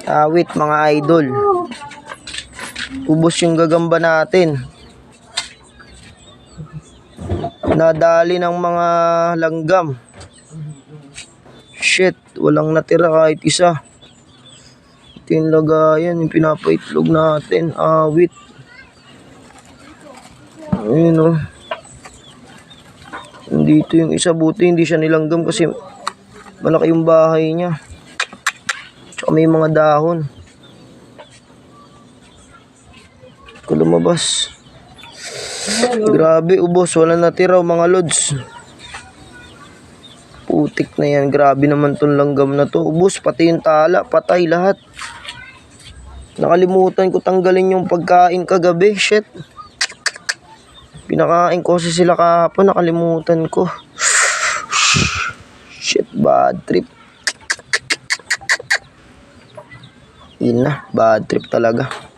Awit mga idol. Ubos yung gagamba natin. Nadali ng mga langgam. Shit, walang natira kahit isa. Ito yung lagayan, yung pinapaitlog natin. Awit. Ayun o. Dito yung isa, buti hindi siya nilanggam kasi malaki yung bahay niya. Tsaka may mga dahon. Lumabas. Grabe, ubos. Wala natira mga lods. Putik na yan. Grabe naman tong langgam na to. Ubos, pati yung tala. Patay lahat. Nakalimutan ko tanggalin yung pagkain kagabi. Shit. Pinakain ko kasi sila kahapon. Nakalimutan ko. Shit, bad trip. Yun na, bad trip talaga.